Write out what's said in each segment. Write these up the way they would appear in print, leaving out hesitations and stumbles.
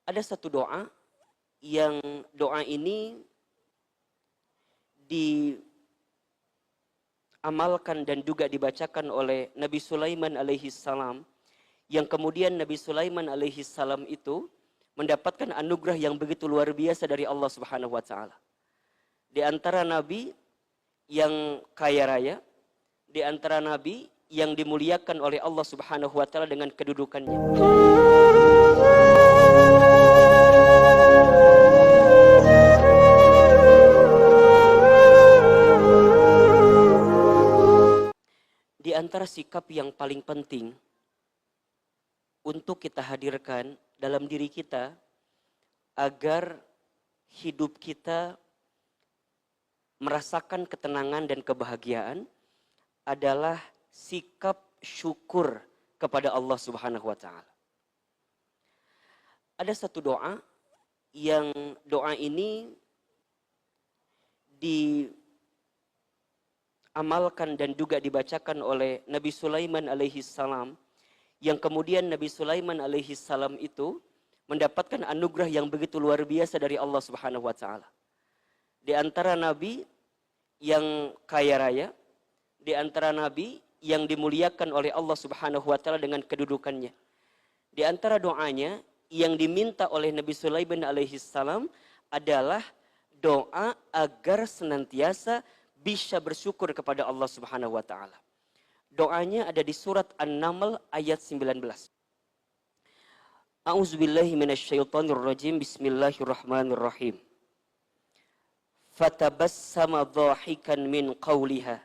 Ada satu doa yang doa ini diamalkan dan juga dibacakan oleh Nabi Sulaiman alaihi salam, yang kemudian Nabi Sulaiman alaihi salam itu mendapatkan anugerah yang begitu luar biasa dari Allah Subhanahu wa taala. Di antara nabi yang kaya raya, di antara nabi yang dimuliakan oleh Allah Subhanahu wa taala dengan kedudukannya. Di antara sikap yang paling penting untuk kita hadirkan dalam diri kita agar hidup kita merasakan ketenangan dan kebahagiaan adalah sikap syukur kepada Allah Subhanahu wa taala. Ada satu doa yang doa ini diamalkan dan juga dibacakan oleh Nabi Sulaiman alaihi salam, yang kemudian Nabi Sulaiman alaihi salam itu mendapatkan anugerah yang begitu luar biasa dari Allah Subhanahu wa taala. Di antara nabi yang kaya raya, di antara nabi yang dimuliakan oleh Allah Subhanahu wa taala dengan kedudukannya. Di antara doanya yang diminta oleh Nabi Sulaiman alaihi salam adalah doa agar senantiasa bisa bersyukur kepada Allah Subhanahu wa taala. Doanya ada di surat An-Naml ayat 19. A'udzubillahi minasyaitonirrajim. Bismillahirrahmanirrahim. Fatabassama dhahikan min qawliha.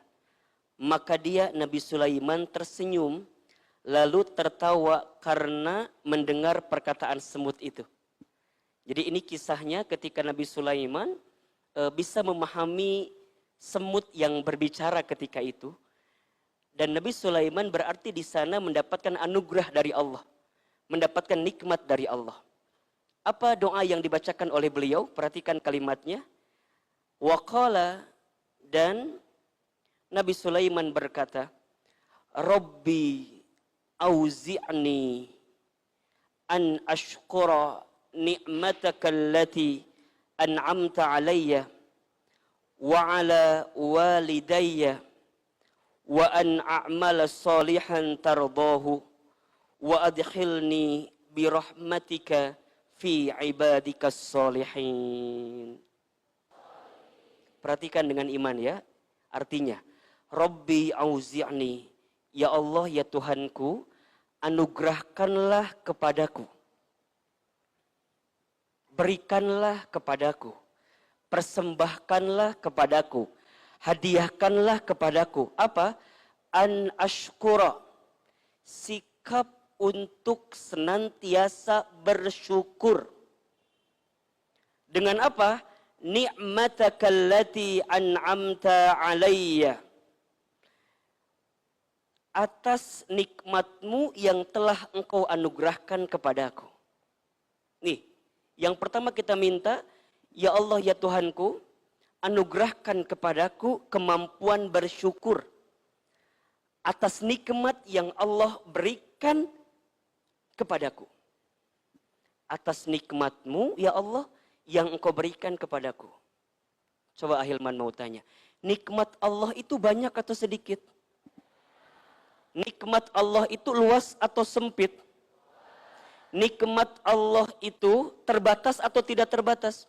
Maka dia, Nabi Sulaiman, tersenyum lalu tertawa karena mendengar perkataan semut itu. Jadi ini kisahnya ketika Nabi Sulaiman bisa memahami semut yang berbicara ketika itu. Dan Nabi Sulaiman berarti di sana mendapatkan anugerah dari Allah, mendapatkan nikmat dari Allah. Apa doa yang dibacakan oleh beliau? Perhatikan kalimatnya. Waqala, dan Nabi Sulaiman berkata, Rabbi auzi'ni an ashkura ni'mataka allati an'amta alayya wa ala walidayya wa an a'mala salihan tardahu wa adkhilni birahmatika fi ibadikas salihin. Perhatikan dengan iman ya. Artinya, Rabbi auzi'ni, ya Allah ya Tuhanku, anugerahkanlah kepadaku. Berikanlah kepadaku. Persembahkanlah kepadaku. Hadiahkanlah kepadaku. Apa? An ashkura. Sikap untuk senantiasa bersyukur. Dengan apa? Ni'mataka allati an'amta alayya. Atas nikmatmu yang telah engkau anugerahkan kepadaku. Nih, yang pertama kita minta, ya Allah ya Tuhanku, anugerahkan kepadaku kemampuan bersyukur atas nikmat yang Allah berikan kepadaku. Atas nikmatmu ya Allah yang engkau berikan kepadaku. Coba Ahilman mau tanya, nikmat Allah itu banyak atau sedikit? Nikmat Allah itu luas atau sempit? Nikmat Allah itu terbatas atau tidak terbatas?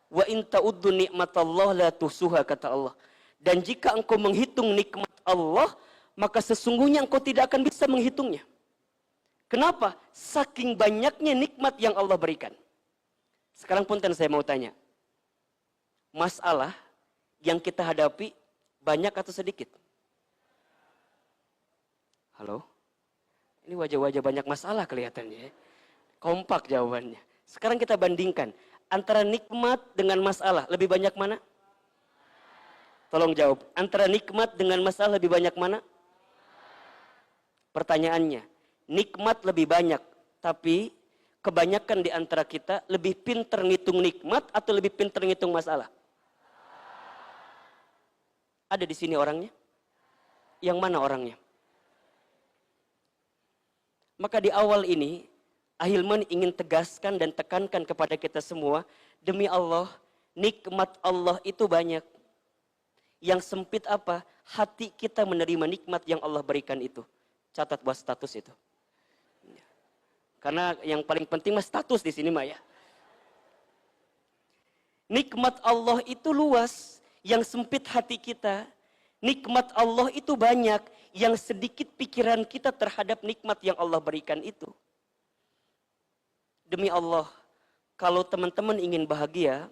Wa in ta'uddu ni'matallah la tuhsuha, kata Allah. Dan jika engkau menghitung nikmat Allah, maka sesungguhnya engkau tidak akan bisa menghitungnya. Kenapa? Saking banyaknya nikmat yang Allah berikan. Sekarang punten saya mau tanya. Masalah yang kita hadapi banyak atau sedikit? Halo? Ini wajah-wajah banyak masalah kelihatannya. Kompak jawabannya. Sekarang kita bandingkan. Antara nikmat dengan masalah, lebih banyak mana? Tolong jawab. Antara nikmat dengan masalah lebih banyak mana? Pertanyaannya. Nikmat lebih banyak. Tapi kebanyakan di antara kita lebih pintar ngitung nikmat atau lebih pintar ngitung masalah? Ada di sini orangnya? Yang mana orangnya? Maka di awal ini, Ahilman ingin tegaskan dan tekankan kepada kita semua, demi Allah, nikmat Allah itu banyak. Yang sempit apa? Hati kita menerima nikmat yang Allah berikan itu. Catat buat status itu. Karena yang paling penting mah status di sini mah ya. Nikmat Allah itu luas, yang sempit hati kita. Nikmat Allah itu banyak, yang sedikit pikiran kita terhadap nikmat yang Allah berikan itu. Demi Allah, kalau teman-teman ingin bahagia,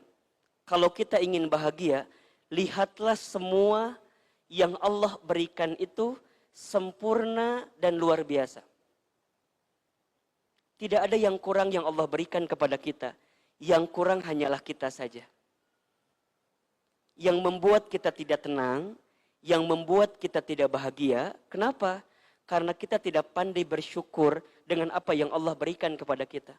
kalau kita ingin bahagia, lihatlah semua yang Allah berikan itu sempurna dan luar biasa. Tidak ada yang kurang yang Allah berikan kepada kita. Yang kurang hanyalah kita saja. Yang membuat kita tidak tenang, yang membuat kita tidak bahagia, kenapa? Karena kita tidak pandai bersyukur dengan apa yang Allah berikan kepada kita.